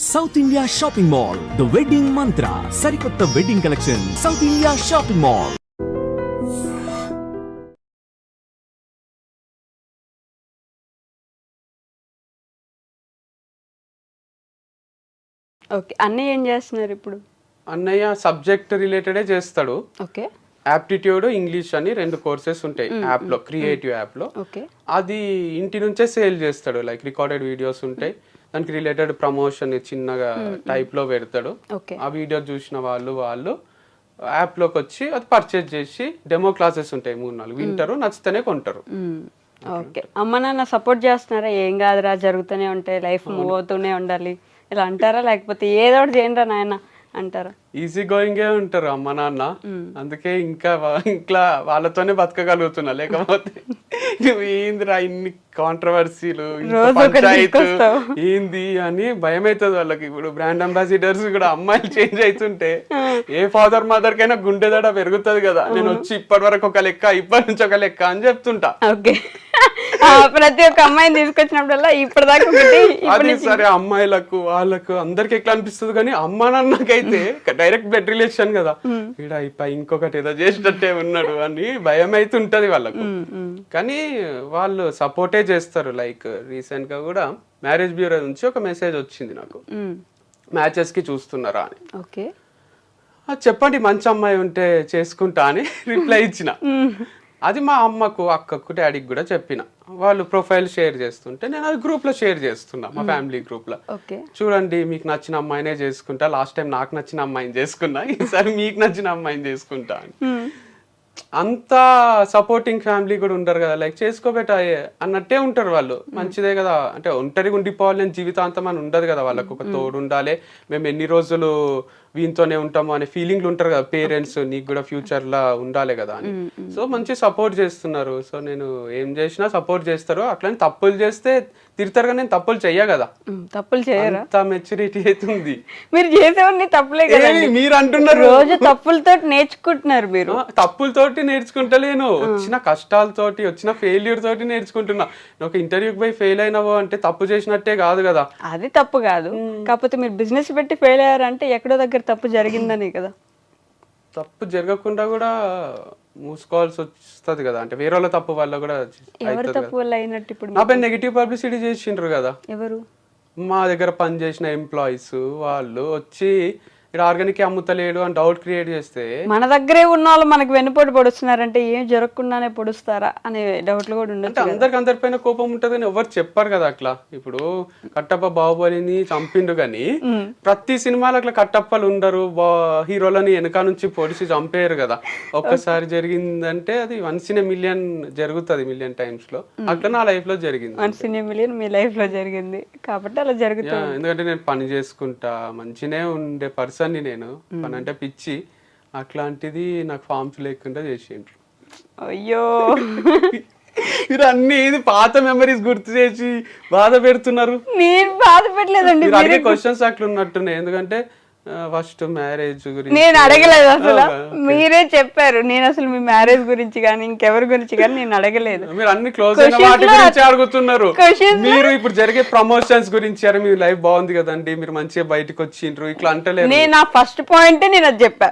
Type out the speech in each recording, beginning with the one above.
South India shopping mall the wedding మంత్ర సరికొత్త wedding collection south India shopping mall. Okay. అన్నయ్య ఏం చేస్తున్నారు ఇప్పుడు? అన్నయ్య సబ్జెక్ట్ రిలేటెడే చేస్తాడు. ఓకే. యాప్టిట్యూడ్, ఇంగ్లీష్ అని 2 కోర్సెస్ ఉంటాయి యాప్లో, క్రియేటివ్ యాప్లో. ఓకే. అది ఇంటి నుంచే సేల్ చేస్తాడు. లైక్ రికార్డెడ్ వీడియోస్ ఉంటాయి, దానికి రిలేటెడ్ ప్రమోషన్ చిన్నగా టైప్లో పెడతాడు. ఓకే. ఆ వీడియో చూసిన వాళ్ళు యాప్లోకి వచ్చి అది పర్చేజ్ చేసి డెమో క్లాసెస్ ఉంటాయి 3-4 వింటారు, నచ్చితేనే కొంటారు. ఓకే. అమ్మ నాన్న సపోర్ట్ చేస్తున్నారా? ఏం కాదురా, జరుగుతూనే ఉంటాయి, లైఫ్ మూవ్ అవుతూనే ఉండాలి ఇలా అంటారా? లేకపోతే ఏదో ఒకటి చేయండి రా నాయన అంటారా? ఈజీ గోయింగే ఉంటారు అమ్మ నాన్న, అందుకే ఇంకా ఇంట్లో వాళ్ళతోనే బతకగలుగుతున్నా. లేకపోతే నువ్వు ఏందిరా ఇన్ని కాంట్రవర్సీలు, పంచాయతీ ఏంది అని భయం అవుతుంది వాళ్ళకి. ఇప్పుడు బ్రాండ్ అంబాసిడర్స్ కూడా అమ్మాయిలు చేంజ్ అవుతుంటే ఏ ఫాదర్ మదర్ కైనా గుండె దడ పెరుగుతుంది కదా. నేను వచ్చి ఇప్పటి వరకు ఒక లెక్క, ఇప్పటి నుంచి ఒక లెక్క అని చెప్తుంటా. ఓకే. ప్రతి ఒక్క అమ్మాయిని తీసుకొచ్చినప్పుడల్లా ఇప్పటిదాకా అది సరే, అమ్మాయిలకు వాళ్ళకు అందరికి ఎట్లా అనిపిస్తుంది, కానీ అమ్మ నాన్నకైతే డైరెక్ట్ బ్లడ్ రిలేషన్ కదా, ఇక్కడ ఇంకొకటి ఏదో చేసినట్టే ఉన్నాడు అని భయం అయితే ఉంటది వాళ్ళకు. కానీ వాళ్ళు సపోర్టే చేస్తారు. లైక్ రీసెంట్ గా కూడా మ్యారేజ్ బ్యూరో నుంచి ఒక మెసేజ్ వచ్చింది నాకు, మ్యాచెస్ కి చూస్తున్నారా అని. ఓకే. చెప్పండి మంచి అమ్మాయి ఉంటే చేసుకుంటా అని రిప్లై ఇచ్చిన. అది మా అమ్మకు, అక్కకు, డాడీకి కూడా చెప్పిన. వాళ్ళు ప్రొఫైల్ షేర్ చేస్తుంటే నేను అది గ్రూప్ లో షేర్ చేస్తున్నా, మా ఫ్యామిలీ గ్రూప్ లో. చూడండి మీకు నచ్చిన అమ్మాయినే చేసుకుంటా, లాస్ట్ టైం నాకు నచ్చిన అమ్మాయిని చేసుకున్నా, ఈసారి మీకు నచ్చిన అమ్మాయిని చేసుకుంటా అని. అంత సపోర్టింగ్ ఫ్యామిలీ కూడా ఉండరు కదా. లైక్ చేసుకోబెట్ట అన్నట్టే ఉంటారు వాళ్ళు. మంచిదే కదా, అంటే ఒంటరిగా ఉండిపోవాలి అని జీవితాంతం అని ఉండదు కదా. వాళ్ళకు ఒక తోడు ఉండాలి, మేము ఎన్ని రోజులు వీనితోనే ఉంటాము అనే ఫీలింగ్లు ఉంటారు కదా పేరెంట్స్. నీకు కూడా ఫ్యూచర్ లా ఉండాలి కదా అని. సో మంచి సపోర్ట్ చేస్తున్నారు. సో నేను ఏం చేసినా సపోర్ట్ చేస్తారు. అట్లని తప్పులు చేస్తే తిడతారు, కానీ నేను తప్పులు చెయ్య కదా. తప్పులు చేయరా? అంత మెచ్యూరిటీ అవుతుంది. మీరు చేసేవన్నీ తప్పులే కదా. మీరు అంటున్నారు రోజు తప్పులతో నేర్చుకుంటున్నారు. మీరు తప్పులతోటి నేర్చుకుంటలేను, వచ్చిన కష్టాలతోటి, వచ్చిన ఫెయిల్యూర్ తోటి నేర్చుకుంటున్నా. ఒక ఇంటర్వ్యూకి పోయి ఫెయిల్ అయినావో అంటే తప్పు చేసినట్టే కాదు కదా. అది తప్పు కాదు, కాకపోతే మీరు బిజినెస్ పెట్టి ఫెయిల్ అయ్యారంటే ఎక్కడో దగ్గర తప్పు జరిగిందని కదా. తప్పు జరగకుండా కూడా మూసుకోవాల్సి వస్తుంది కదా. అంటే వేరే వాళ్ళ తప్పు వల్ల కూడా ఎవరు తప్పు వల్ల అయినట్టు? ఇప్పుడు నా పైన నెగిటివ్ పబ్లిసిటీ చేసిండ్రు కదా. ఎవరు? మా దగ్గర పనిచేసిన ఎంప్లాయీస్ వాళ్ళు వచ్చి ఇక్కడ ఆర్గానిక్ అమ్ముతలేడు అని డౌట్ క్రియేట్ చేస్తే, మన దగ్గరే ఉన్న వాళ్ళు మనకి వెన్నుపోటు పొడుస్తున్నారంటే ఏం జరగకుండానే పొడుస్తారా అనే డౌట్లు కూడా ఉండదు. అందరికి అందరిపైన కోపం ఉంటది కానీ ఎవరు చెప్పారు కదా అట్లా. ఇప్పుడు కట్టప్ప బాహుబలిని చంపిండు కానీ ప్రతి సినిమాలో అట్లా కట్టప్పలు ఉండరు, హీరోలని వెనక నుంచి పొడిచి చంపేయరు కదా. ఒక్కసారి జరిగిందంటే అది వన్స్ ఇన్ ఎ మిలియన్ జరుగుతుంది, మిలియన్ టైమ్స్ లో. అట్లా నా లైఫ్ లో జరిగింది. Once in a million me life లో జరిగింది కాబట్టి అలా జరుగుతుంది. ఎందుకంటే నేను పని చేసుకుంటా, మంచినే ఉండే పర్సన్ ని నేను. పని అంటే పిచ్చి, అట్లాంటిది నాకు ఫార్మ్స్ లేకుండా చేసిండ్రు. అయ్యో, మీరు అన్ని పాత మెమరీస్ గుర్తు చేసి బాధ పెడుతున్నారు. నేను బాధ పెట్టలేదండి, అడిగే క్వశ్చన్స్ అట్లా ఉన్నట్టున్నాయి. ఎందుకంటే ఫస్ట్ మ్యారేజ్ గురించి నేను అడగలేదు అసలు, మీరే చెప్పారు. నేను అసలు మీ మ్యారేజ్ గురించి కానీ ఇంకెవరి గురించి కానీ నేను అడగలేదు. మీరు అన్ని క్లోజ్ అయిన వాటి గురించి అడుగుతున్నారు. మీరు ఇప్పుడు జరిగే ప్రమోషన్స్ గురించి, అరే మీ లైఫ్ బాగుంది కదండి, మీరు మంచిగా బయటకు వచ్చిండ్రు, ఇట్లా అంటలేదు. నేను ఆ ఫస్ట్ పాయింట్ నేను అది చెప్పా.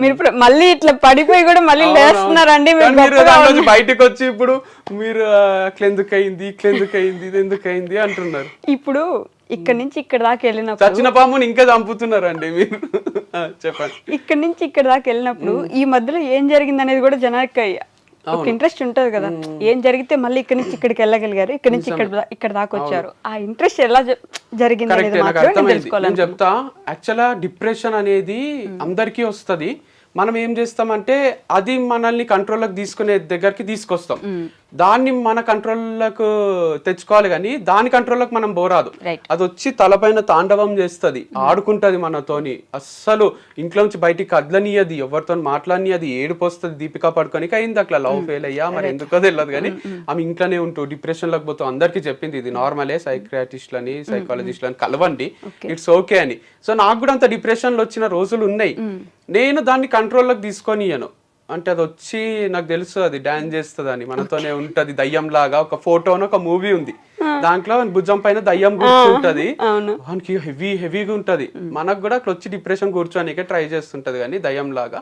మీరు మళ్ళీ ఇట్లా పడిపోయి కూడా మళ్ళీ లేస్తున్నారండి. మీరు బయటకు వచ్చి ఇప్పుడు మీరు అట్లెందుకు అయింది, ఇట్లెందుకు అయింది, ఇది ఎందుకు అయింది అంటున్నారు. ఇప్పుడు ఇక్కడ నుంచి ఇక్కడ దాకా వెళ్ళినప్పుడు చచ్చిన పాముని ఇంకా చంపుతున్నారండి మీరు. చెప్పండి. ఇక్కడ నుంచి ఇక్కడ దాకా వెళ్ళినప్పుడు ఈ మధ్యలో ఏం జరిగింది అనేది కూడా జనానికి ఒక ఇంట్రెస్ట్ ఉంటది కదా. ఏం జరిగితే మళ్ళీ ఇక్కడ నుంచి ఇక్కడికి వెళ్ళగలిగారు, ఇక్కడ నుంచి ఇక్కడ దాకా వచ్చారు, ఆ ఇంట్రెస్ట్ ఎలా జరిగింది అనేది మాత్రమే తెలుసుకోవాలి. నేను చెప్తా. యాక్చువల్గా డిప్రెషన్ అనేది అందరికీ వస్తుంది. మనం ఏం చేస్తామంటే అది మనల్ని కంట్రోల్లోకి తీసుకునే దగ్గరికి తీసుకొస్తాం. దాన్ని మన కంట్రోల్లోకి తెచ్చుకోవాలి, కానీ దాని కంట్రోల్లోకి మనం పోరాదు. అది వచ్చి తలపైన తాండవం చేస్తుంది, ఆడుకుంటది మనతోని. అస్సలు ఇంట్లో నుంచి బయటికి కదలనియది, ఎవరితో మాట్లాడనియది, ఏడుపు వస్తుంది. దీపికా పడుకోనికి అయింది అట్లా, లవ్ ఫెయిల్ అయ్యా మరి ఎందుకో తెలియదు కానీ ఆమె ఇంట్లోనే ఉంటూ డిప్రెషన్ లోకి పోతాం. అందరికీ చెప్పింది ఇది నార్మలే, సైక్రియాటిస్ట్లని సైకాలజిస్ట్లని కలవండి, ఇట్స్ ఓకే అని. సో నాకు కూడా అంత డిప్రెషన్లో వచ్చిన రోజులు ఉన్నాయి. నేను దాన్ని కంట్రోల్లోకి తీసుకొనియను. అంటే అది వచ్చి నాకు తెలుసు అది డాన్స్ చేస్తుంది అని, మనతోనే ఉంటది దయ్యం లాగా. ఒక ఫోటోను ఒక మూవీ ఉంది, దాంట్లో భుజం పైన దయ్యం కూర్చుంటది, వానికి హెవీగా ఉంటది. మనకు కూడా అట్లా వచ్చి డిప్రెషన్ కూర్చోనికే ట్రై చేస్తుంటది కానీ దయ్యం లాగా.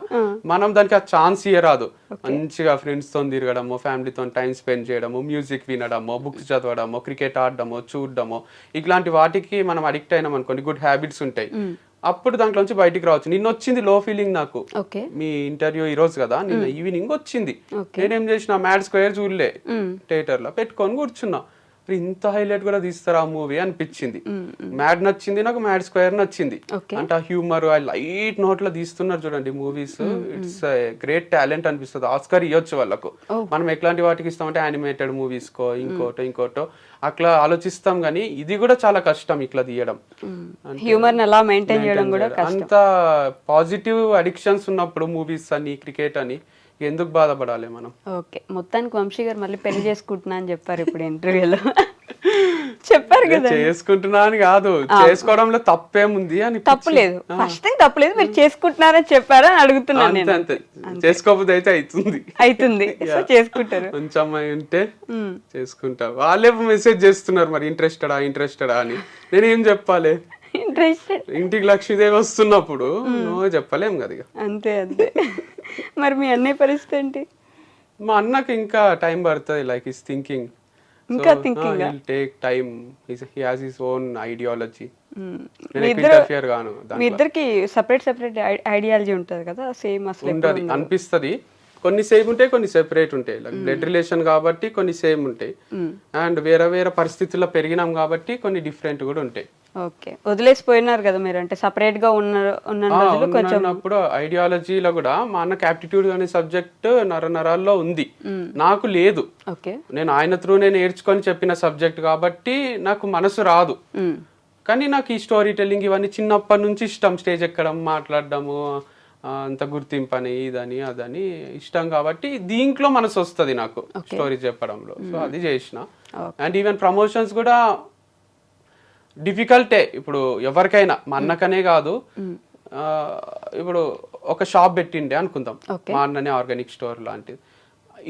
మనం దానికి ఆ ఛాన్స్ ఇయ్యరాదు. మంచిగా ఫ్రెండ్స్ తో తిరగడము, ఫ్యామిలీతో టైం స్పెండ్ చేయడము, మ్యూజిక్ వినడము, బుక్స్ చదవడము, క్రికెట్ ఆడడము, చూడడము, ఇట్లాంటి వాటికి మనం అడిక్ట్ అయినాం అనుకోండి, గుడ్ హ్యాబిట్స్ ఉంటాయి, అప్పుడు దాంట్లోంచి బయటికి రావచ్చు. నిన్న వచ్చింది లో ఫీలింగ్ నాకు, మీ ఇంటర్వ్యూ ఈ రోజు కదా, నిన్న ఈవినింగ్ వచ్చింది. నేనేం చేసిన, మ్యాడ్ స్క్వేర్ చూడలే, థియేటర్ లో పెట్టుకొని కూర్చున్నా, ఇంత హైలైట్ కూడా తీస్తారా ఆ మూవీ అనిపించింది. మ్యాడ్ నచ్చింది నాకు, మ్యాడ్ స్క్వేర్ నచ్చింది. అంటే ఆ హ్యూమర్, ఆ లైట్ నోట్ లో తీస్తున్నారు చూడండి మూవీస్, ఇట్స్ గ్రేట్ టాలెంట్ అనిపిస్తుంది. ఆస్కర్ ఇవ్వచ్చు వాళ్ళకు. మనం ఎట్లాంటి వాటికి ఇస్తామంటే యానిమేటెడ్ మూవీస్ కో ఇంకోటో అట్లా ఆలోచిస్తాం, కానీ ఇది కూడా చాలా కష్టం ఇట్లా తీయడం. హ్యూమర్ ఎలా మెయింటైన్ చేయడం కూడా అంత పాజిటివ్ అడిక్షన్స్ ఉన్నప్పుడు మూవీస్ అని, క్రికెట్ అని ఎందుకు బాధపడాలి మనం? ఓకే, మొత్తానికి వంశీ గారు మళ్ళీ పెళ్లి చేసుకుంటున్నా అని చెప్పారు ఇప్పుడు ఇంటర్వ్యూలో. చెప్పారు కదా, చేసుకుంటున్నా అని కాదు, చేసుకోవడంలో తప్పేముంది అని. తప్పులేదు, ఫస్ట్ టైం తప్పులేదు, మీరు చేసుకుంటున్నారని చెప్పారా అని అడుగుతున్నాను నేను. అంతే, చేసుకోకపోతే అయితే అవుతుంది, సో చేసుకుంటారు. మంచి అమ్మాయి ఉంటే చేసుకుంటా. వాళ్ళే మెసేజ్ చేస్తున్నారు మరి, ఇంట్రెస్టెడా అని. నేనేం చెప్పాలి? ఇంట్రెస్టెడ్. ఇంటికి లక్ష్మీదేవి వస్తున్నప్పుడు నువ్వు చెప్పలేం కదా ఇక. అంతే. మరి మీ అన్నయ్య పరిస్థితి ఏంటి? మా అన్నకి ఇంకా టైం పడుతుంది, లైక్ ఈస్ థింకింగ్. ఇంకా thinking, he'll take time, he has his own ideology. నేను ఇంటర్ఫియర్ గాను. మీ ఇద్దరికి సెపరేట్ ఐడియాలజీ ఉంటది కదా, సేమ్ అసలు ఉంటది అనిపిస్తది. కొన్ని సేమ్ ఉంటాయి, కొన్ని సెపరేట్ ఉంటాయి. లైక్ బ్లడ్ రిలేషన్ కాబట్టి కొన్ని సేమ్ ఉంటాయి, అండ్ వేరే పరిస్థితుల్లో పెరిగినాం కాబట్టి కొన్ని డిఫరెంట్ కూడా ఉంటాయి. ఓకే, వదిలేసిపోయినారు కదా మీరు, అంటే సపరేట్ గా ఉన్నప్పుడు ఐడియాలజీలో కూడా మా అన్నకి యాప్టిట్యూడ్ అనే సబ్జెక్ట్ నరాల్లో ఉంది, నాకు లేదు. నేను ఆయన త్రూనే నేర్చుకొని చెప్పిన సబ్జెక్ట్ కాబట్టి నాకు మనసు రాదు. కానీ నాకు ఈ స్టోరీ టెల్లింగ్ ఇవన్నీ చిన్నప్పటి నుంచి ఇష్టం. స్టేజ్ ఎక్కడం, మాట్లాడడము, అంత గుర్తింపు అని, ఇదని అదని ఇష్టం కాబట్టి దీంట్లో మనసు వస్తుంది నాకు స్టోరీ చెప్పడంలో. సో అది చేసిన. అండ్ ఈవెన్ ప్రమోషన్స్ కూడా డిఫికల్టే. ఇప్పుడు ఎవరికైనా, మా అన్నకనే కాదు, ఇప్పుడు ఒక షాప్ పెట్టిండే అనుకుందాం, మా అన్ననే ఆర్గానిక్ స్టోర్ లాంటిది,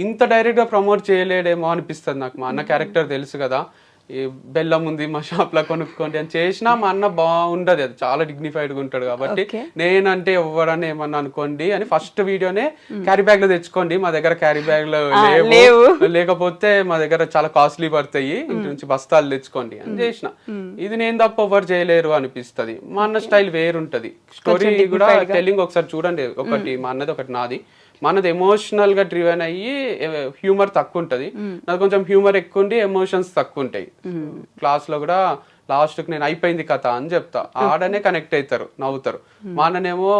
ఇంత డైరెక్ట్ గా ప్రమోట్ చేయలేడేమో అనిపిస్తుంది నాకు. మా అన్న క్యారెక్టర్ తెలుసు కదా, ఈ బెల్లం ఉంది మా షాప్ లో కొనుక్కోండి అని చేసినా మా అన్న బాగుండదు, అది చాలా డిగ్నిఫైడ్ గా ఉంటాడు కాబట్టి నేనంటే ఎవరన్నా ఏమన్నా అనుకోండి అని ఫస్ట్ వీడియోనే క్యారీ బ్యాగ్ లో తెచ్చుకోండి, మా దగ్గర క్యారీ బ్యాగ్ లో లేవు, లేకపోతే మా దగ్గర చాలా కాస్ట్లీ పడతాయి, ఇంటి నుంచి బస్తాలు తెచ్చుకోండి అని చేసిన. ఇది నేను తప్ప ఎవరు చేయలేరు అనిపిస్తుంది. మా అన్న స్టైల్ వేరుంటది. స్టోరీ కూడా టెల్లింగ్ ఒకసారి చూడండి, ఒకటి మా అన్నది ఒకటి నాది. మనది ఎమోషనల్ గా డ్రివెన్ అయ్యి హ్యూమర్ తక్కువ ఉంటది, నాకు కొంచెం హ్యూమర్ ఎక్కువ ఉండి ఎమోషన్స్ తక్కువ ఉంటాయి. క్లాస్ లో కూడా లాస్ట్ కి నేను అయిపోయింది కథ అని చెప్తా, ఆడనే కనెక్ట్ అవుతారు, నవ్వుతారు. మా అన్ననేమో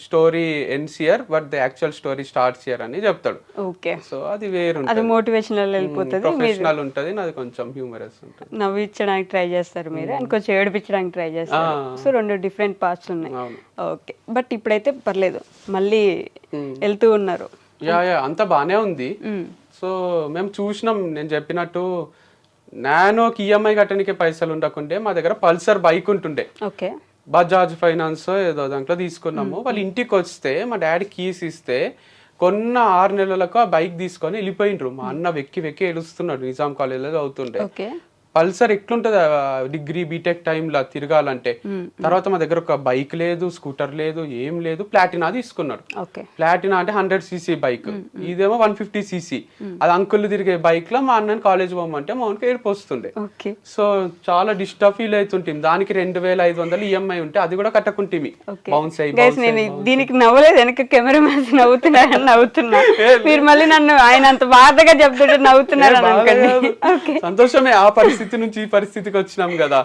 story ends here but the actual story starts here అని చెప్తాడు. సో అది వేరు, అది మోటివేషనల్ వెళ్ళిపోతుంది, ప్రొఫెషనల్ ఉంటది, నాది కొంచెం హ్యూమరస్ ఉంటుంది. నవ్వించడానికి ట్రై చేస్తారు మీరు, అండ్ కొంచెం ఏడిపించడానికి ట్రై చేస్తారు. సో రెండు డిఫరెంట్ పార్ట్స్ ఉన్నాయి. ఓకే, బట్ ఇప్పుడైతే పర్లేదు, మళ్ళీ వెళ్తూ ఉన్నారు. యా అంత బానే ఉంది. సో మేము చూసినాం, నేను చెప్పినట్టు నానోకి ఈఎంఐ కట్టడానికి పైసలు ఉండకుండే మా దగ్గర పల్సర్ బైక్ ఉంటుండే, బజాజ్ ఫైనాన్స్ ఏదో దాంట్లో తీసుకున్నాము. వాళ్ళు ఇంటికి వస్తే మా డాడీ కీస్ ఇస్తే కొన్న 6 నెలలకు ఆ బైక్ తీసుకొని వెళ్ళిపోయినరు. మా అన్న వెక్కి ఏడుస్తున్నాడు, నిజాం కాలేజీలో చదువుతుండే. పల్సర్ ఎట్లుంటది డిగ్రీ బీటెక్ టైంలో తిరగాలంటే. తర్వాత మా దగ్గర ఒక బైక్ లేదు, స్కూటర్ లేదు, ఏం లేదు. ప్లాటినా తీసుకున్నాడు. ప్లాటినా అంటే 100cc బైక్, ఇదేమో 150cc. అది అంకుల్ తిరిగే బైక్ లో మా అన్నని కాలేజ్ పోమంటే మా అన్నకి ఏడుపు వస్తుండే. సో చాలా డిస్టర్బ్ ఫీల్ అవుతుంటే దానికి 2500 ఈఎంఐ ఉంటే అది కూడా కట్టకుంటే బౌన్స్ అయ్యి. దీనికి నవ్వలేదు, వెనక కెమెరా మ్యాన్స్ నవ్వుతున్నా మీరు మళ్ళీ నన్ను ఆయన అంత బాధగా చెప్తుంటే నవ్వుతున్నారు. సంతోషమే, ఆ పరిస్థితి నుంచి ఈ పరిస్థితికి వచ్చినాం కదా.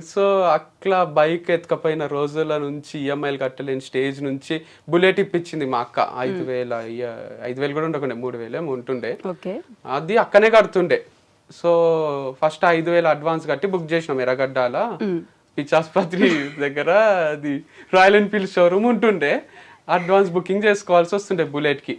సో అట్లా బైక్ ఎత్తుకపోయిన రోజుల నుంచి ఈఎంఐలు కట్టలేని స్టేజ్ నుంచి బుల్లెట్ ఇప్పించింది మా అక్క. 5,000 కూడా ఉండకుండే, 3,000 ఉంటుండే. అది అక్కనే కడుతుండే. సో ఫస్ట్ 5,000 అడ్వాన్స్ కట్టి బుక్ చేసినాం ఎర్రగడ్డాల పిచ్చాస్పత్రి దగ్గర. అది రాయల్ ఎన్ఫీల్డ్ షోరూమ్ ఉంటుండే, అడ్వాన్స్ బుకింగ్ చేసుకోవాల్సి వస్తుండే బుల్లెట్ కి.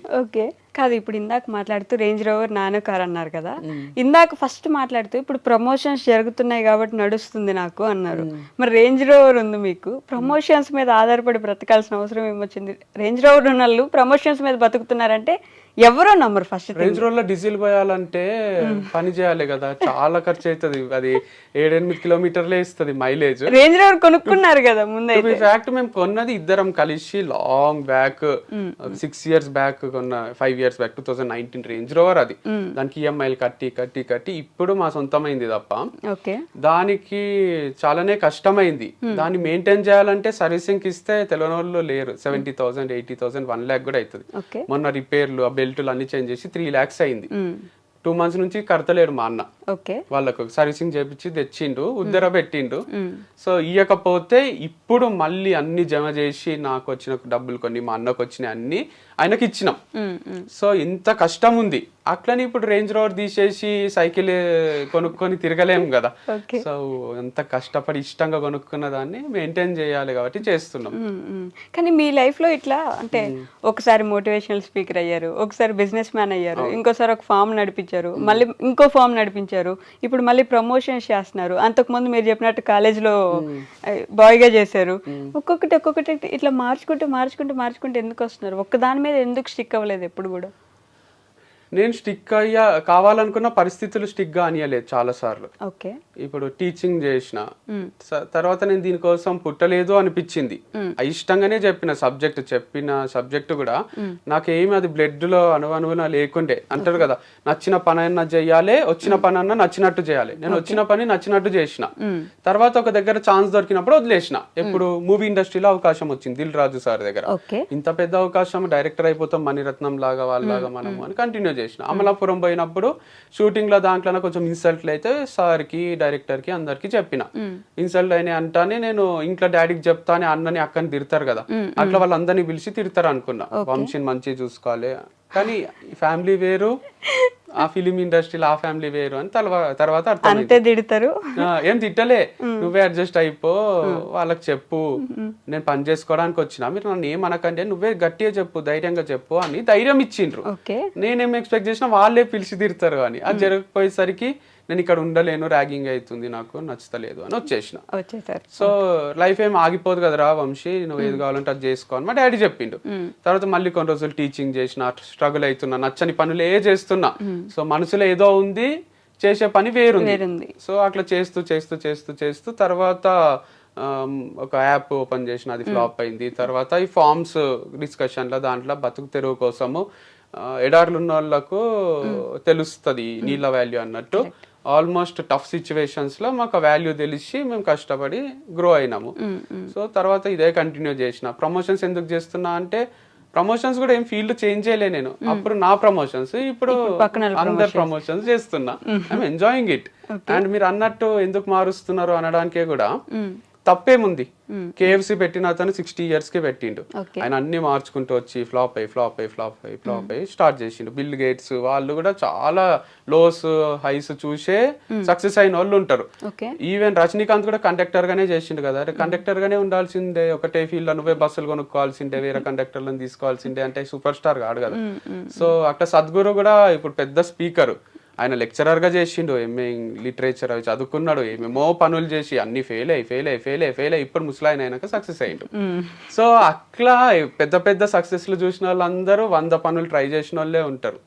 కాదు, ఇప్పుడు ఇందాక మాట్లాడుతూ రేంజ్ రోవర్ నానో కార్ అన్నారు కదా, ఇందాక ఫస్ట్ మాట్లాడుతూ ఇప్పుడు ప్రమోషన్స్ జరుగుతున్నాయి కాబట్టి నడుస్తుంది నాకు అన్నారు. మరి రేంజ్ రోవర్ ఉంది మీకు, ప్రమోషన్స్ మీద ఆధారపడి బ్రతకాల్సిన అవసరం ఏమొచ్చింది? రేంజ్ రోవర్ ఉన్న వాళ్ళు ప్రమోషన్స్ మీద బతుకుతున్నారంటే ఎవరో నమ్మరు. ఫస్ట్ రేంజ్ రోడ్ లో డీజిల్ పోయాలంటే పని చేయాలి కదా, చాలా ఖర్చు అవుతుంది. అది 7-8 కిలోమీటర్లే ఇస్తుంది మైలేజ్. రేంజ్ రోవర్ కొనుక్కున్నారు కదా ముందే. ఫ్యాక్ట్ మేము కొన్నది ఇద్దరం కలిసి లాంగ్ బ్యాక్ 6 years బ్యాక్ కొన్న, 5 years బ్యాక్ 2019 రేంజ్ రోవర్. అది దానికి ఈఎంఐలు కట్టి కట్టి కట్టి ఇప్పుడు మా సొంతమైంది తప్ప దానికి చాలానే కష్టమైంది. దాన్ని మెయింటైన్ చేయాలంటే సర్వీసింగ్ ఇస్తే తెలియని వాళ్ళు లేరు. 70,000 80,000 1 lakh కూడా అవుతుంది. మొన్న రిపేర్లు బెల్టులు అన్ని చేంజ్ చేసి 3 lakhs అయింది. 2 months నుంచి కడతలేడు మా అన్న. వాళ్ళకు సర్వీసింగ్ చేపించి తెచ్చిండు, ఉద్దర పెట్టిండు. సో ఇయ్యకపోతే ఇప్పుడు మళ్ళీ అన్ని జమ చేసి నాకు వచ్చిన డబ్బులు కొన్ని, మా అన్నకు వచ్చినాయి అన్ని ఆయనకి ఇచ్చినాం. సో ఇంత కష్టం ఉంది. అట్లని ఇప్పుడు రేంజ్ రోవర్ తీసేసి సైకిల్ కొనుక్కొని తిరగలేము కదా. సో ఎంత కష్టపడి ఇష్టంగా కొనుక్కున్న దాన్ని మెయింటైన్ చేయాలి కాబట్టి చేస్తున్నాం. కానీ మీ లైఫ్ లో ఇట్లా అంటే ఒకసారి మోటివేషనల్ స్పీకర్ అయ్యారు, ఒకసారి బిజినెస్ మ్యాన్ అయ్యారు, ఇంకోసారి ఒక ఫామ్ నడిపించారు, మళ్ళీ ఇంకో ఫామ్ నడిపించారు, ఇప్పుడు మళ్ళీ ప్రమోషన్స్ చేస్తున్నారు. అంతకుముందు మీరు చెప్పినట్టు కాలేజ్లో బాయ్ గా చేశారు. ఒక్కొక్కటి ఇట్లా మార్చుకుంటూ ఎందుకు వస్తున్నారు? ఒక్కదాని మీద ఎందుకు స్టిక్ అవ్వలేదు ఎప్పుడు కూడా? నేను స్టిక్ అయ్యా కావాలనుకున్న పరిస్థితులు స్టిక్ గా అనియలేదు చాలా సార్లు. ఇప్పుడు టీచింగ్ చేసిన తర్వాత నేను దీనికోసం పుట్టలేదు అనిపించింది. ఇష్టంగానే చెప్పిన సబ్జెక్ట్ కూడా నాకేమి అది బ్లడ్ లో అనువనువున లేకుండే. అంటారు కదా, నచ్చిన పని అన్నా చేయాలి, వచ్చిన పని అన్నా నచ్చినట్టు చేయాలి. నేను వచ్చిన పని నచ్చినట్టు చేసిన. తర్వాత ఒక దగ్గర ఛాన్స్ దొరికినప్పుడు వదిలేసిన. ఎప్పుడు మూవీ ఇండస్ట్రీలో అవకాశం వచ్చింది దిల్ రాజు సార్ దగ్గర. ఇంత పెద్ద అవకాశం, డైరెక్టర్ అయిపోతాం మణిరత్నం లాగా వాళ్ళలాగా మనము అని కంటిన్యూ చేసిన. అమలాపురం పోయినప్పుడు షూటింగ్ లో దాంట్లో కొంచెం ఇన్సల్ట్లు అయితే సార్ కి, డైరెక్టర్ కి, అందరికి చెప్పిన. ఇన్సల్ట్ అయినా అంటానే నేను ఇంట్లో డాడీకి చెప్తానే అన్నని అక్కని తిడతారు కదా, అట్లా వాళ్ళందరినీ పిలిచి తిడతారు అనుకున్నా. వంశీని మంచిగా చూసుకోవాలి, కానీ ఫ్యామిలీ వేరు, ఆ ఫిలిం ఇండస్ట్రీలో ఆ ఫ్యామిలీ వేరు అని తర్వాత అర్థం. ఏం తిట్టలే, నువ్వే అడ్జస్ట్ అయిపో, వాళ్ళకి చెప్పు నేను పని చేసుకోవడానికి వచ్చిన, మీరు నన్ను ఏమనకంటే నువ్వే గట్టిగా చెప్పు, ధైర్యంగా చెప్పు అని ధైర్యం ఇచ్చిండ్రు. నేనేం ఎక్స్పెక్ట్ చేసినా వాళ్ళే పిలిచి తిడతారు అని. అది జరగకపోయేసరికి నేను ఇక్కడ ఉండలేను, ర్యాగింగ్ అవుతుంది, నాకు నచ్చలేదు అని వచ్చేసిన. సో లైఫ్ ఏం ఆగిపోదు కదరా వంశీ, నువ్వు ఏది కావాలంటే అది చేసుకో అని మా డాడీ చెప్పిండు. తర్వాత మళ్ళీ కొన్ని రోజులు టీచింగ్ చేసిన, స్ట్రగుల్ అవుతున్నా, నచ్చని పనులు చేస్తున్నా. సో మనసులో ఏదో ఉంది, చేసే పని వేరుంది. సో అట్లా చేస్తూ తర్వాత ఒక యాప్ ఓపెన్ చేసిన, అది ఫ్లాప్ అయింది. తర్వాత ఈ ఫార్మ్స్ డిస్కషన్లో దాంట్లో బతుకు తెరువు కోసము ఎడార్లు ఉన్న వాళ్ళకు తెలుస్తుంది నీళ్ళ వాల్యూ అన్నట్టు. ఆల్మోస్ట్ టఫ్ సిచ్యువేషన్స్ లో మాకు వాల్యూ తెలిసి మేము కష్టపడి గ్రో అయినాము. సో తర్వాత ఇదే కంటిన్యూ చేసిన. ప్రమోషన్స్ ఎందుకు చేస్తున్నా అంటే, ప్రమోషన్స్ కూడా ఏం ఫీల్డ్ చేంజ్ చేయలే నేను. అప్పుడు నా ప్రమోషన్స్, ఇప్పుడు అందరు ప్రమోషన్స్ చేస్తున్నా. I'm enjoying it. అండ్ మీరు అన్నట్టు ఎందుకు మారుస్తున్నారు అనడానికే కూడా తప్పేముంది. కేఎఫ్సి పెట్టిన అతను 60 years కి పెట్టిండు. ఆయన అన్ని మార్చుకుంటూ వచ్చి ఫ్లాప్ అయ్యి స్టార్ట్ చేసిండు. బిల్ గేట్స్ వాళ్ళు కూడా చాలా లోస్ హైస్ చూసే సక్సెస్ అయిన వాళ్ళు ఉంటారు. ఈవెన్ రజనీకాంత్ కూడా కండక్టర్ గానే చేసిండు కదా. కండక్టర్ గానే ఉండాల్సిందే, ఒకటే ఫీల్డ్ లో నువ్వే బస్సులు కొనుక్కోవాల్సిందే, వేరే కండక్టర్లను తీసుకోవాల్సిందే అంటే సూపర్ స్టార్ కాదు కదా. సో అట్లా సద్గురు కూడా ఇప్పుడు పెద్ద స్పీకర్, ఆయన లెక్చరర్ గా చేసిండు, ఎంఏ లిటరేచర్ అవి చదువుకున్నాడు, ఏమేమో పనులు చేసి అన్ని ఫెయిల్ అయ్యి ఇప్పుడు ముసలాయన అయినాక సక్సెస్ అయ్యిండు. సో అట్లా పెద్ద సక్సెస్లు చూసిన వాళ్ళందరూ 100 పనులు ట్రై చేసిన వాళ్ళే ఉంటారు.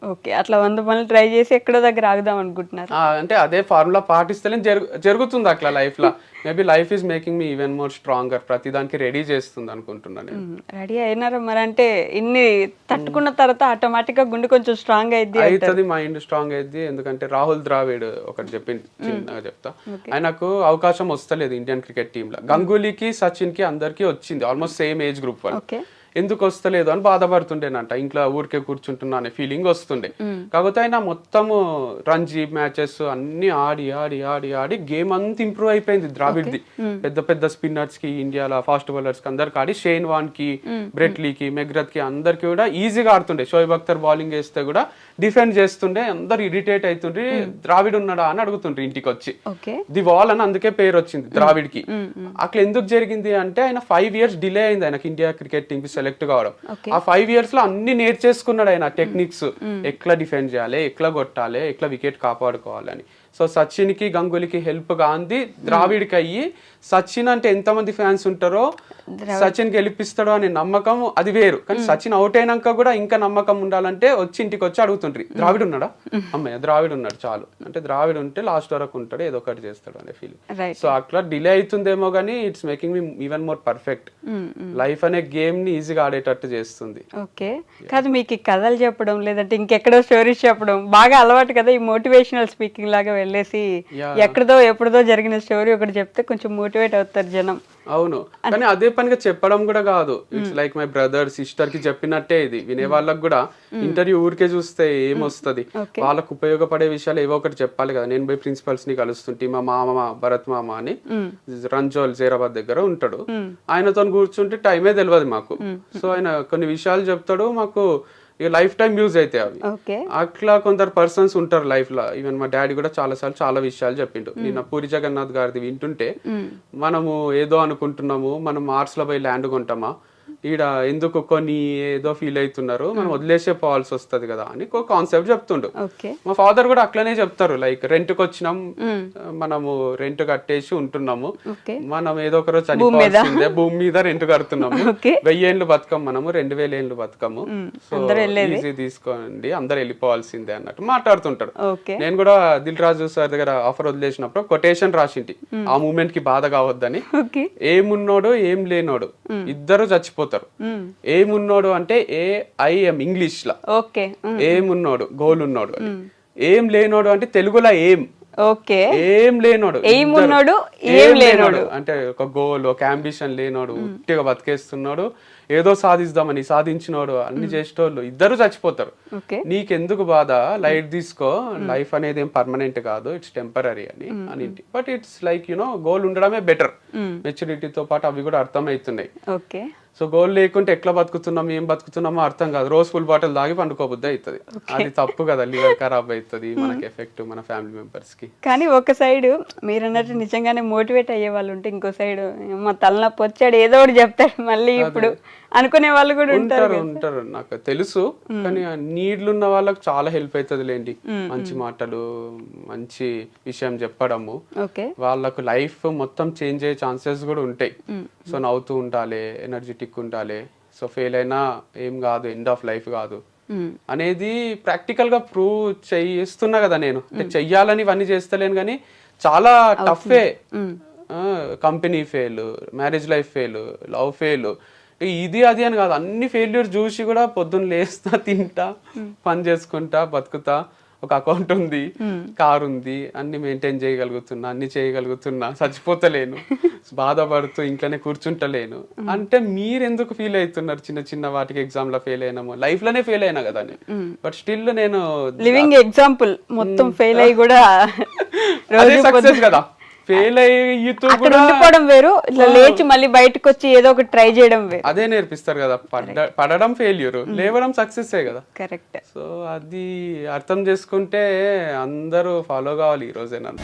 అట్లా 100 పనులు ట్రై చేసి ఎక్కడో దగ్గర ఆగుదాం అనుకుంటున్నారు. అంటే అదే ఫార్ములా పాటిస్తేనే జరుగుతుంది అట్లా లైఫ్ లో. Maybe life is making me even more stronger. ప్రతి దానికి రెడీ చేస్తుంది అనుకుంటున్నాను. రెడీ అయినారా మరి? అంటే ఇన్ని తట్టుకున్న తర్వాత ఆటోమేటిక్ గా గుండె కొంచెం స్ట్రాంగ్ అవుతుంది, మైండ్ స్ట్రాంగ్ అయింది. ఎందుకంటే రాహుల్ ద్రావిడ్ ఒకటి చిన్నగా చెప్తా, ఆయనకు అవకాశం వస్తలేదు ఇండియన్ క్రికెట్ టీమ్ లో. గంగూలీకి, సచిన్ కి అందరికి వచ్చింది, ఆల్మోస్ట్ సేమ్ ఏజ్ గ్రూప్ వాళ్ళు. ఎందుకు వస్తలేదు అని బాధపడుతుండేనంట. ఇంట్లో ఊరికే కూర్చుంటున్నా అనే ఫీలింగ్ వస్తుండే. కాకపోతే ఆయన మొత్తము రంజీ మ్యాచెస్ అన్ని ఆడి గేమ్ అంతా ఇంప్రూవ్ అయిపోయింది ద్రావిడ్ది. పెద్ద స్పిన్నర్స్ కి, ఇండియాలో ఫాస్ట్ బౌలర్స్ కి అందరికి ఆడి, షేన్ వాన్ కి, బ్రెట్లీకి, మెగ్రత్ కి అందరికి కూడా ఈజీగా ఆడుతుండే. షోయబ్ అఖ్తర్ బౌలింగ్ వేస్తే కూడా డిఫెండ్ చేస్తుండే. అందరు ఇరిటేట్ అవుతుండ్రి, ద్రావిడ్ ఉన్నాడా అని అడుగుతుండ్రి ఇంటికి వచ్చి. ది వాల్ అని అందుకే పేరు వచ్చింది ద్రావిడ్ కి. అట్లా ఎందుకు జరిగింది అంటే, ఆయన 5 years డిలే అయింది ఆయనకి ఇండియా క్రికెట్ టీమ్ కి సెలెక్ట్ కావడం. Okay. ఆ 5 years లో అన్ని నేర్చేసుకున్నాడు ఆయన టెక్నిక్స్, ఎట్లా డిఫెండ్ చేయాలి, ఎట్లా కొట్టాలి, ఎట్లా వికెట్ కాపాడుకోవాలని. సో సచిన్ కి గంగూలీకి హెల్ప్ గాంధీ ద్రావిడ్కి అయ్యి, సచిన్ అంటే ఎంతమంది ఫ్యాన్స్ ఉంటారో సచిన్ గెలిపిస్తాడో అనే నమ్మకం అది వేరు. కానీ సచిన్ అవుట్ అయినాక కూడా ఇంకా నమ్మకం ఉండాలంటే వచ్చి ఇంటికి వచ్చి అడుగుతుండ్రి ద్రావిడ్ ఉన్నాడా, అమ్మయ్య ద్రావిడ్ ఉన్నాడు చాలు, అంటే ద్రావిడ్ ఉంటే లాస్ట్ వరకు ఉంటాడు, ఏదో ఒకటి చేస్తాడు అనే ఫీలింగ్. సో అట్లా డిలే అవుతుందేమో కానీ it's making me even more perfect. Life అనే గేమ్ ని ఈజీగా ఆడేటట్టు చేస్తుంది. ఓకే, కాదు మీకు ఈ కథలు చెప్పడం లేదంటే ఇంకెక్కడో స్టోరీస్ చెప్పడం బాగా అలవాటు కదా, ఈ మోటివేషనల్ స్పీకింగ్ లాగా వెళ్ళేసి ఎక్కడదో ఎప్పుడుదో జరిగిన స్టోరీ ఒకటి చెప్తే కొంచెం మోటివేట్ అవుతారు జనం. అవును, కానీ అదే పనిగా చెప్పడం కూడా కాదు. It's like my brother sister కి చెప్పినట్టే ఇది. వినే వాళ్ళకి కూడా ఇంటర్వ్యూ ఊరికే చూస్తే ఏమొస్తుంది, వాళ్ళకు ఉపయోగపడే విషయాలు ఏవో ఒకటి చెప్పాలి కదా. నేను పోయి ప్రిన్సిపల్స్ ని కలుస్తుంటే మా మామ భరత్ మామ అని రంజోల్ జైరాబాద్ దగ్గర ఉంటాడు, ఆయనతో కూర్చుంటే టైమే తెలియదు మాకు. సో ఆయన కొన్ని విషయాలు చెప్తాడు, మాకు ఇక లైఫ్ టైం యూజ్ అయితే అవి. అట్లా కొందరు పర్సన్స్ ఉంటారు లైఫ్ లో. ఈవెన్ మా డాడీ కూడా చాలా సార్లు చాలా విషయాలు చెప్పిండు. నిన్న పూరి జగన్నాథ్ గారిది వింటుంటే, మనము ఏదో అనుకుంటున్నాము, మనం మార్స్ లో పోయి ల్యాండ్ కొంటామా, ఈడ ఎందుకు కొన్ని ఏదో ఫీల్ అవుతున్నారు, మనం వదిలేసే పోవాల్సి వస్తుంది కదా అని ఒక కాన్సెప్ట్ చెప్తుండు. మా ఫాదర్ కూడా అట్లనే చెప్తారు, లైక్ రెంట్ కి వచ్చినాం, మనము రెంట్ కట్టేసి ఉంటున్నాము, మనం ఏదో ఒక రోజు చనిపోవాల్సిందే, భూమి మీద రెంట్ కడుతున్నాము, 1000 ఏళ్ళు బతకం, మనము 2000 ఏళ్ళు బతకము, సో ఈజీ తీసుకోండి, అందరు వెళ్ళిపోవాల్సిందే అన్నట్టు మాట్లాడుతుంటాడు. నేను కూడా దిల్ రాజు సార్ దగ్గర ఆఫర్ వదిలేసినప్పుడు కొటేషన్ రాసింటి, ఆ మూమెంట్ కి బాధ కావద్దని. ఏమున్నోడు ఏం లేనోడు ఇద్దరు చచ్చిపోతారు. ఏమున్నోడు అంటే ఏఐఎం ఇంగ్లీష్ లా, ఏమున్నోడు గోల్ ఉన్నోడు, ఏం లేనోడు అంటే తెలుగులో ఏం, ఏం లేనోడు అంటే ఒక గోల్ ఒక అంబిషన్ లేనోడు, ఉట్టిగా బతికేస్తున్నాడు, ఏదో సాధిద్దామని సాధించినోడు, అన్ని చేసేటోళ్ళు ఇద్దరు చచ్చిపోతారు. నీకెందుకు బాధ, లైట్ తీసుకో, లైఫ్ అనేది ఏం పర్మనెంట్ కాదు, ఇట్స్ టెంపరీ అని. But it's like you know goal ఉండడమే బెటర్. మెచ్యూరిటీతో పాటు అవి కూడా అర్థమవుతున్నాయి. సో గోల్ లేకుంటే ఎట్లా బతుకుతున్నాం, ఏం బతుకుతున్నామో అర్థం కాదు. రోజు ఫుల్ బాటిల్ తాగి పండుకోబుద్ది అవుతుంది, అది తప్పు కదా, లివర్ ఖరాబ్ అవుతుంది, మనకి ఎఫెక్ట్ మన ఫ్యామిలీ మెంబర్స్ కి. కానీ ఒక సైడ్ మీరు అన్నట్టు నిజంగానే మోటివేట్ అయ్యే వాళ్ళు ఉంటే, ఇంకో సైడ్ మా తలనొప్పి వచ్చాడు ఏదో ఒకటి చెప్తాడు మళ్ళీ ఇప్పుడు అనుకునే వాళ్ళు కూడా ఉంటారు నాకు తెలుసు. కానీ నీడ్లున్న వాళ్ళకి చాలా హెల్ప్ అవుతుంది లేండి, మంచి మాటలు, మంచి విషయం చెప్పడము. వాళ్ళకు లైఫ్ మొత్తం చేంజ్ అయ్యే ఛాన్సెస్ కూడా ఉంటాయి. సో నవ్వుతూ ఉండాలి, ఎనర్జెటిక్ ఉండాలి. సో ఫెయిల్ అయినా ఏం కాదు, ఎండ్ ఆఫ్ లైఫ్ కాదు అనేది ప్రాక్టికల్ గా ప్రూవ్ చేస్తున్నా కదా నేను. అంటే చెయ్యాలని ఇవన్నీ చేస్తలేను, కానీ చాలా టఫే. Company fail, marriage life fail, love fail, ఇది అది అని కాదు, అన్ని ఫెయిల్యూర్ చూసి కూడా పొద్దున్న లేస్తా, తింటా, పని చేసుకుంటా, బతుకుతా, ఒక అకౌంట్ ఉంది, కార్ ఉంది, అన్ని మెయింటైన్ చేయగలుగుతున్నా, అన్ని చేయగలుగుతున్నా, చచ్చిపోతలేను, బాధపడుతూ ఇంట్లోనే కూర్చుంటలేను అంటే మీరు ఎందుకు ఫీల్ అవుతున్నారు? చిన్న చిన్న వాటికి ఎగ్జామ్ లో ఫెయిల్ అయినాము, లైఫ్ లోనే ఫెయిల్ అయినా కదా, బట్ స్టిల్ నేను లివింగ్ ఎగ్జాంపుల్, మొత్తం ఫెయిల్ అయ్యి కూడా సక్సెస్ కదా. ఫెయిల్ అయ్యితో కూడా ఉండిపోవడం వేరు, ఇట్లా లేచి మళ్ళీ బయటకు వచ్చి ఏదో ఒకటి ట్రై చేయడం వేరు. అదే నేర్పిస్తారు కదా, పడడం ఫెయిల్యూర్, లేవడం సక్సెస్ కదా. కరెక్ట్. సో అది అర్థం చేసుకుంటే అందరూ ఫాలో కావాలి ఈ రోజే నన్ను.